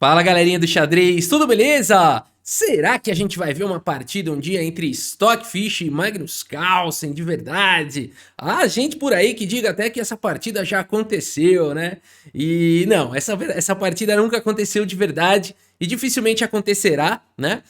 Fala galerinha do xadrez, tudo beleza? Será que a gente vai ver uma partida um dia entre Stockfish e Magnus Carlsen de verdade? Há gente por aí que diga até que essa partida já aconteceu, né? E não, essa partida nunca aconteceu de verdade e dificilmente acontecerá, né?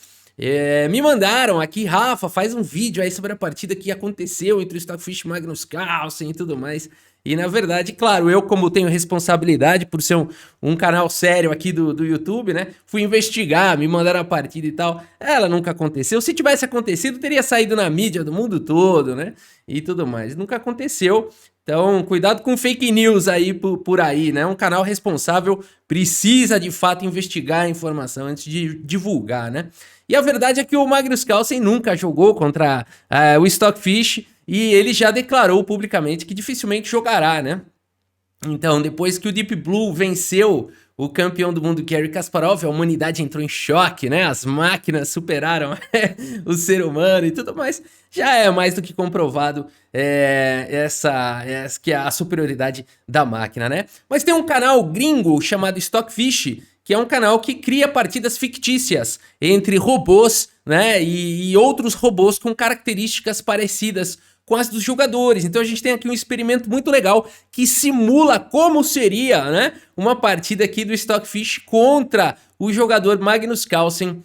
Me mandaram aqui, Rafa, faz um vídeo aí sobre a partida que aconteceu entre o Stockfish e Magnus Carlsen e tudo mais. E na verdade, claro, eu como tenho responsabilidade por ser um canal sério aqui do YouTube, né? Fui investigar, me mandaram a partida e tal. Ela nunca aconteceu. Se tivesse acontecido, teria saído na mídia do mundo todo, né? E tudo mais. Nunca aconteceu. Então, cuidado com fake news aí por aí, né? Um canal responsável precisa de fato investigar a informação antes de divulgar, né? E a verdade é que o Magnus Carlsen nunca jogou contra o Stockfish e ele já declarou publicamente que dificilmente jogará, né? Então, depois que o Deep Blue venceu o campeão do mundo Garry Kasparov, a humanidade entrou em choque, né? As máquinas superaram o ser humano e tudo mais. Já é mais do que comprovado que é a superioridade da máquina, né? Mas tem um canal gringo chamado Stockfish, que é um canal que cria partidas fictícias entre robôs, né? E outros robôs com características parecidas com as dos jogadores. Então a gente tem aqui um experimento muito legal que simula como seria, né, uma partida aqui do Stockfish contra o jogador Magnus Carlsen.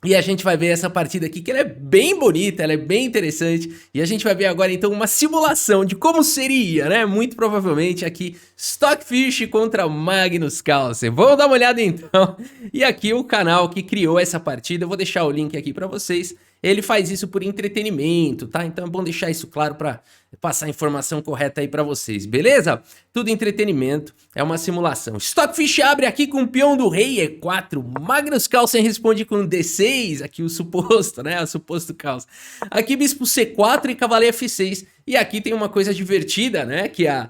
E a gente vai ver essa partida aqui, que ela é bem bonita, ela é bem interessante. E a gente vai ver agora, então, uma simulação de como seria, né? Muito provavelmente aqui, Stockfish contra Magnus Carlsen. Vamos dar uma olhada, então. E aqui o canal que criou essa partida, eu vou deixar o link aqui pra vocês. Ele faz isso por entretenimento, tá? Então é bom deixar isso claro pra passar a informação correta aí pra vocês, beleza? Tudo entretenimento, é uma simulação. Stockfish abre aqui com o peão do rei E4, Magnus Carlsen responde com D6, aqui o suposto, né? O suposto Carlsen. Aqui bispo C4 e cavaleiro F6. E aqui tem uma coisa divertida, né? Que a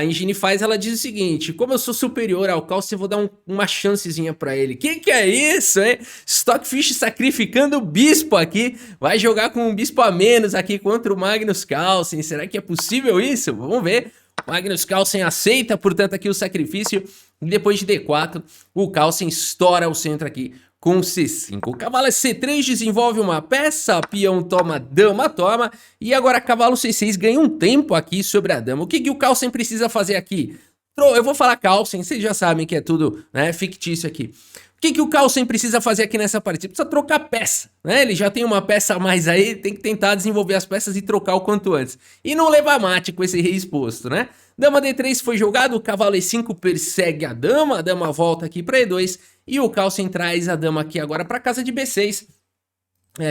Engine faz, ela diz o seguinte: como eu sou superior ao Carlsen, eu vou dar uma chancezinha pra ele. Que é isso, hein? Stockfish sacrificando o bispo aqui. Vai jogar com um bispo a menos aqui contra o Magnus Carlsen. Será que é possível isso? Vamos ver. Magnus Carlsen aceita, portanto, aqui o sacrifício. E depois de D4, o Carlsen estoura o centro aqui com C5. O cavalo C3 desenvolve uma peça, peão toma, dama toma. E agora cavalo C6 ganha um tempo aqui sobre a dama. O que o Carlsen precisa fazer aqui? Eu vou falar Carlsen, vocês já sabem que é tudo, né, fictício aqui. O que o Carlsen precisa fazer aqui nessa partida? Precisa trocar peça, né? Ele já tem uma peça a mais aí, tem que tentar desenvolver as peças e trocar o quanto antes. E não levar mate com esse rei exposto, né? Dama D3 foi jogado, o cavalo E5 persegue a dama volta aqui para E2 e o Carlsen traz a dama aqui agora para casa de B6.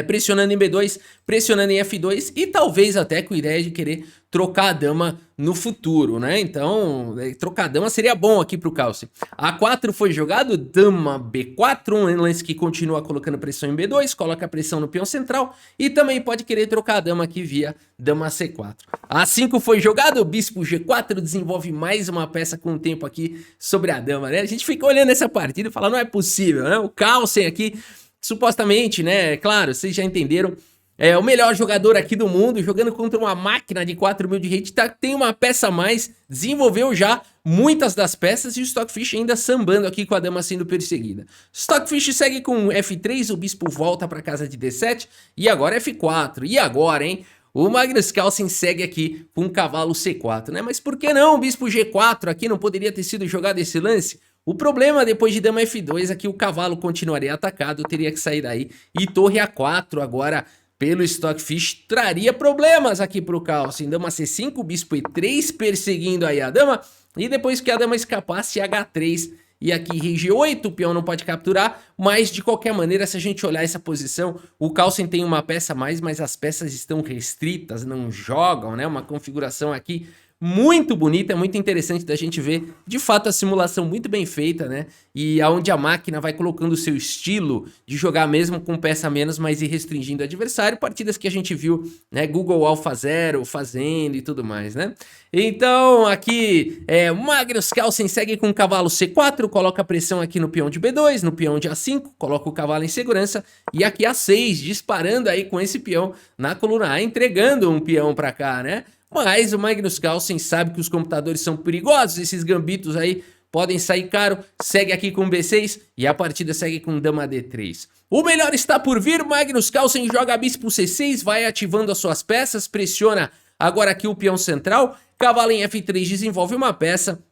Pressionando em B2, pressionando em F2 e talvez até com a ideia de querer trocar a dama no futuro, né? Então, trocar a dama seria bom aqui pro Carlsen. A4 foi jogado, dama B4, um lance que continua colocando pressão em B2, coloca pressão no peão central e também pode querer trocar a dama aqui via dama C4. A5 foi jogado, bispo G4 desenvolve mais uma peça com o tempo aqui sobre a dama, né? A gente fica olhando essa partida e fala, não é possível, né? O Carlsen aqui supostamente, né, claro, vocês já entenderam, é o melhor jogador aqui do mundo, jogando contra uma máquina de 4.000 de rate, tem uma peça a mais, desenvolveu já muitas das peças e o Stockfish ainda sambando aqui com a dama sendo perseguida. Stockfish segue com F3, o bispo volta para casa de D7 e agora F4. E agora, hein? O Magnus Carlsen segue aqui com o cavalo C4, né? Mas por que não o bispo G4 aqui não poderia ter sido jogado esse lance? O problema depois de dama F2 é que o cavalo continuaria atacado, teria que sair daí. E torre A4 agora pelo Stockfish traria problemas aqui pro Carlsen. Dama C5, bispo E3 perseguindo aí a dama. E depois que a dama escapasse, H3 e aqui rei G8, o peão não pode capturar. Mas de qualquer maneira, se a gente olhar essa posição, o Carlsen tem uma peça a mais, mas as peças estão restritas, não jogam, né? Uma configuração aqui muito bonita, é muito interessante da gente ver, de fato, a simulação muito bem feita, né? E aonde a máquina vai colocando o seu estilo de jogar mesmo com peça a menos, mas ir restringindo o adversário, partidas que a gente viu, né? Google AlphaZero fazendo e tudo mais, né? Então, aqui, Magnus Carlsen segue com o cavalo C4, coloca pressão aqui no peão de B2, no peão de A5, coloca o cavalo em segurança, e aqui A6, disparando aí com esse peão na coluna A, entregando um peão pra cá, né? Mas o Magnus Carlsen sabe que os computadores são perigosos, esses gambitos aí podem sair caro, segue aqui com B6 e a partida segue com dama D3. O melhor está por vir, Magnus Carlsen joga bispo C6, vai ativando as suas peças, pressiona agora aqui o peão central, cavalo em F3 desenvolve uma peça,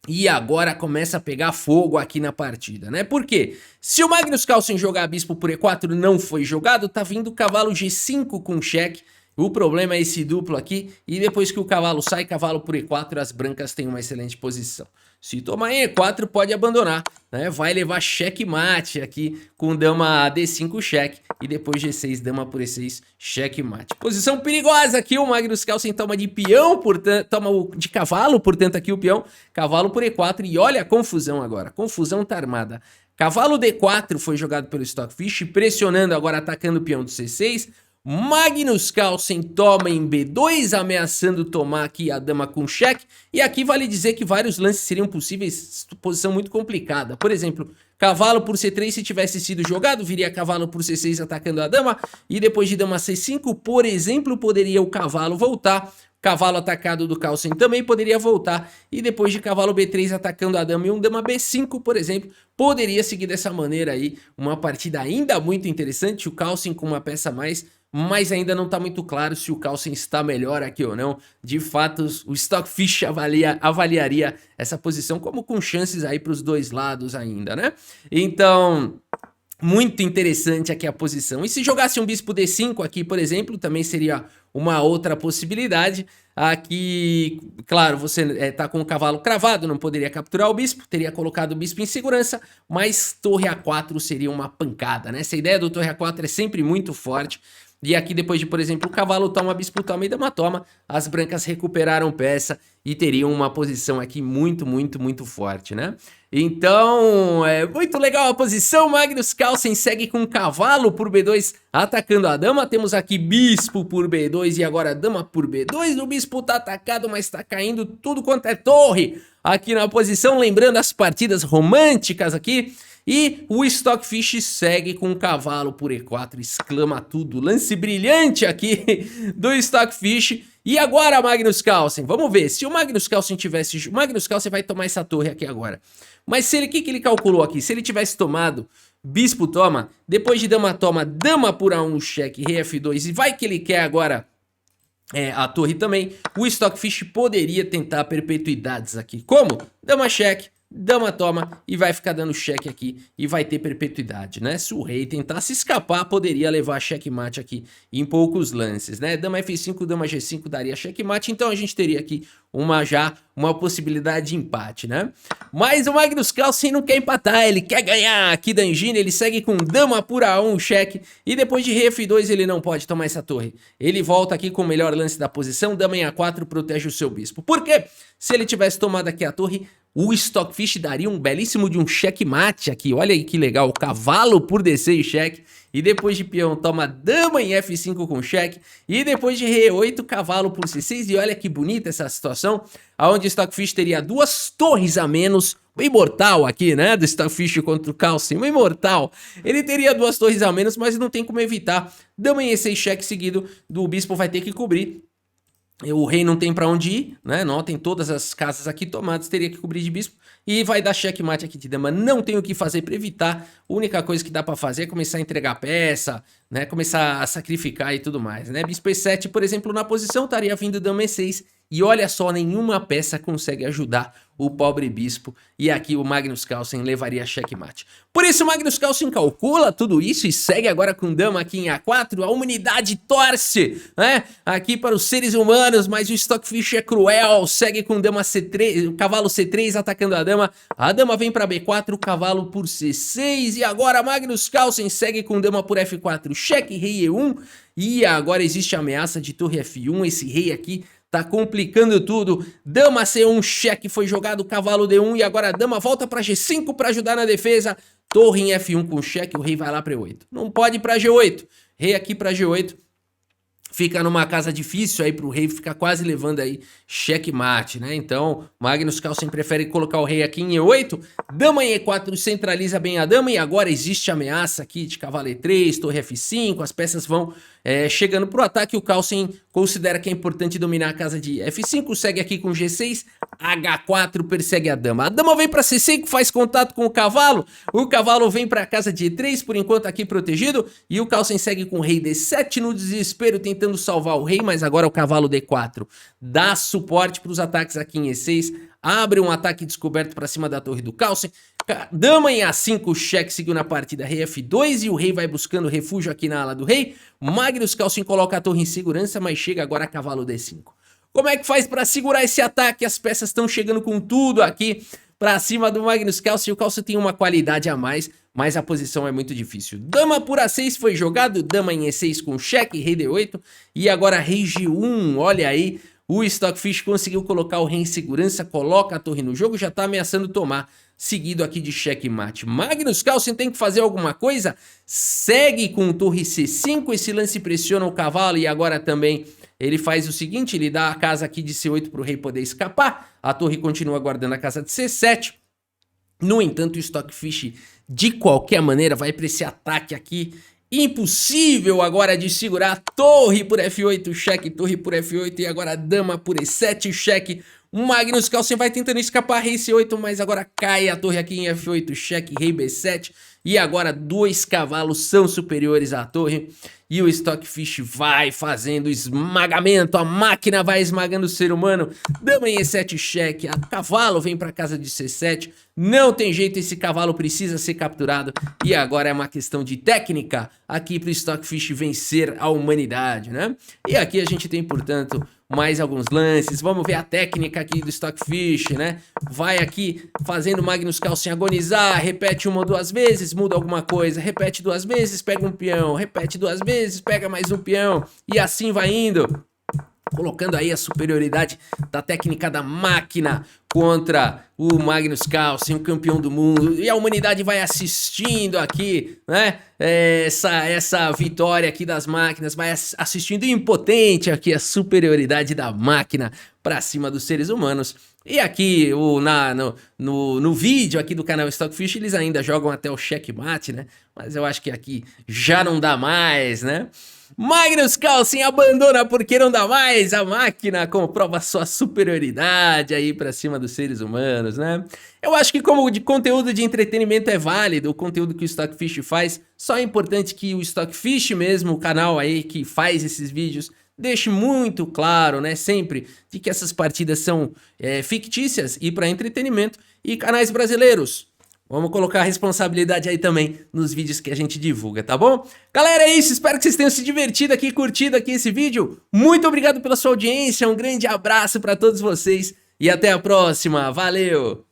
e agora começa a pegar fogo aqui na partida, né? Por quê? Se o Magnus Carlsen jogar bispo por E4 não foi jogado, tá vindo cavalo G5 com cheque. O problema é esse duplo aqui, e depois que o cavalo sai, cavalo por E4, as brancas têm uma excelente posição. Se tomar em E4, pode abandonar, né? Vai levar checkmate aqui com dama D5 cheque, e depois G6, dama por E6, checkmate. Posição perigosa aqui, o Magnus Carlsen toma de peão, portanto, toma de cavalo, portanto aqui o peão, cavalo por E4, e olha a confusão agora, confusão tá armada. Cavalo D4 foi jogado pelo Stockfish, pressionando agora, atacando o peão do C6, Magnus Carlsen toma em B2, ameaçando tomar aqui a dama com cheque. E aqui vale dizer que vários lances seriam possíveis, posição muito complicada. Por exemplo, cavalo por C3 se tivesse sido jogado, viria cavalo por C6 atacando a dama. E depois de dama C5, por exemplo, poderia o cavalo voltar. Cavalo atacado do Carlsen também poderia voltar. E depois de cavalo B3 atacando a dama e um dama B5, por exemplo, poderia seguir dessa maneira aí. Uma partida ainda muito interessante, o Carlsen com uma peça a mais, mas ainda não está muito claro se o Carlsen está melhor aqui ou não. De fato, o Stockfish avaliaria essa posição como com chances aí para os dois lados ainda, né? Então, muito interessante aqui a posição. E se jogasse um bispo D5 aqui, por exemplo, também seria uma outra possibilidade. Aqui, claro, você tá com o cavalo cravado, não poderia capturar o bispo, teria colocado o bispo em segurança, mas torre A4 seria uma pancada, né? Essa ideia do torre A4 é sempre muito forte. E aqui depois de, por exemplo, o cavalo toma, bispo toma e dama toma, as brancas recuperaram peça e teriam uma posição aqui muito, muito, muito forte, né? Então, é muito legal a posição, Magnus Carlsen segue com cavalo por B2 atacando a dama, temos aqui bispo por B2 e agora dama por B2, o bispo tá atacado, mas tá caindo tudo quanto é torre aqui na posição, lembrando as partidas românticas aqui. E o Stockfish segue com cavalo por E4, exclama tudo, lance brilhante aqui do Stockfish. E agora Magnus Carlsen, vamos ver, se o Magnus Carlsen tivesse, o Magnus Carlsen vai tomar essa torre aqui agora. Mas se ele, o que ele calculou aqui? Se ele tivesse tomado bispo toma, depois de dama toma, dama por A1 cheque, rei F2, e vai que ele quer agora a torre também, o Stockfish poderia tentar perpetuidades aqui. Como? Dama cheque, dama toma e vai ficar dando cheque aqui e vai ter perpetuidade, né? Se o rei tentasse escapar, poderia levar checkmate aqui em poucos lances, né? Dama F5, dama G5 daria checkmate, então a gente teria aqui uma possibilidade de empate, né? Mas o Magnus Carlsen não quer empatar, ele quer ganhar aqui da engine, ele segue com dama por A1 cheque e depois de rei F2 ele não pode tomar essa torre. Ele volta aqui com o melhor lance da posição, dama em A4 protege o seu bispo. Por quê? Se ele tivesse tomado aqui a torre, o Stockfish daria um belíssimo de um checkmate aqui, olha aí que legal, cavalo por D6 cheque, e depois de peão toma dama em F5 com cheque, e depois de rei E8, cavalo por C6, e olha que bonita essa situação, onde o Stockfish teria duas torres a menos, o imortal aqui, né, do Stockfish contra o Carlsen, o imortal, ele teria duas torres a menos, mas não tem como evitar, dama em E6 cheque seguido, do bispo vai ter que cobrir. O rei não tem pra onde ir, né? Notem todas as casas aqui tomadas, teria que cobrir de bispo. E vai dar checkmate aqui de dama. Não tem o que fazer pra evitar. A única coisa que dá pra fazer é começar a entregar peça, né? Começar a sacrificar e tudo mais, né? Bispo E7, por exemplo, na posição, estaria vindo dama E6. E olha só, nenhuma peça consegue ajudar o pobre bispo. E aqui o Magnus Carlsen levaria checkmate. Por isso o Magnus Carlsen calcula tudo isso e segue agora com dama aqui em A4. A humanidade torce, né? Aqui para os seres humanos, mas o Stockfish é cruel. Segue com dama C3, o cavalo C3 atacando a dama. A dama vem para B4, o cavalo por C6. E agora Magnus Carlsen segue com dama por F4, cheque, rei E1. E agora existe a ameaça de torre F1, esse rei aqui tá complicando tudo, dama C1 cheque foi jogado, cavalo D1 e agora a dama volta para G5 para ajudar na defesa, torre em F1 com cheque, o rei vai lá para E8, não pode ir para G8, rei aqui para G8, fica numa casa difícil aí pro rei ficar quase levando aí checkmate, né? Então, Magnus Carlsen prefere colocar o rei aqui em E8, dama em E4 centraliza bem a dama e agora existe ameaça aqui de cavalo E3, torre F5, as peças vão chegando pro ataque, o Carlsen considera que é importante dominar a casa de F5, segue aqui com G6, H4 persegue a dama vem pra C5, faz contato com o cavalo vem pra casa de E3, por enquanto aqui protegido, e o Carlsen segue com o rei D7 no desespero, tentando salvar o rei, mas agora o cavalo D4 dá suporte pros ataques aqui em E6, abre um ataque descoberto pra cima da torre do Carlsen, dama em A5, cheque, seguiu na partida, rei F2, e o rei vai buscando refúgio aqui na ala do rei, Magnus Carlsen coloca a torre em segurança, mas chega agora cavalo D5. Como é que faz pra segurar esse ataque? As peças estão chegando com tudo aqui pra cima do Magnus Carlsen, o Carlsen tem uma qualidade a mais, mas a posição é muito difícil. Dama por A6 foi jogado, dama em E6 com cheque, rei D8, e agora rei G1, olha aí, o Stockfish conseguiu colocar o rei em segurança, coloca a torre no jogo, já tá ameaçando tomar, seguido aqui de checkmate. Magnus Carlsen tem que fazer alguma coisa, segue com torre C5, esse lance pressiona o cavalo e agora também ele faz o seguinte, ele dá a casa aqui de C8 para o rei poder escapar, a torre continua guardando a casa de C7, no entanto o Stockfish de qualquer maneira vai para esse ataque aqui, impossível agora de segurar, torre por F8, cheque, torre por F8 e agora dama por E7, cheque, Magnus Carlsen vai tentando escapar, rei C8, mas agora cai a torre aqui em F8, cheque, rei B7 e agora dois cavalos são superiores à torre e o Stockfish vai fazendo esmagamento, a máquina vai esmagando o ser humano, dama em E7 cheque, a cavalo vem para casa de C7, não tem jeito, esse cavalo precisa ser capturado e agora é uma questão de técnica aqui para o Stockfish vencer a humanidade, né? E aqui a gente tem, portanto, mais alguns lances, vamos ver a técnica aqui do Stockfish, né? Vai aqui fazendo o Magnus Carlsen agonizar, repete uma ou duas vezes, muda alguma coisa, repete duas vezes, pega um peão, repete duas vezes, pega mais um peão, e assim vai indo, colocando aí a superioridade da técnica da máquina contra o Magnus Carlsen, o campeão do mundo, e a humanidade vai assistindo aqui, né, essa vitória aqui das máquinas, vai assistindo impotente aqui a superioridade da máquina para cima dos seres humanos. E aqui no vídeo aqui do canal Stockfish eles ainda jogam até o checkmate, né, mas eu acho que aqui já não dá mais, né. Magnus Carlsen abandona porque não dá mais, a máquina comprova sua superioridade aí pra cima dos seres humanos, né? Eu acho que como de conteúdo de entretenimento é válido, o conteúdo que o Stockfish faz, só é importante que o Stockfish mesmo, o canal aí que faz esses vídeos, deixe muito claro, né, sempre, de que essas partidas são fictícias e para entretenimento, e canais brasileiros, vamos colocar a responsabilidade aí também nos vídeos que a gente divulga, tá bom? Galera, é isso, espero que vocês tenham se divertido aqui, curtido aqui esse vídeo. Muito obrigado pela sua audiência, um grande abraço para todos vocês e até a próxima, valeu!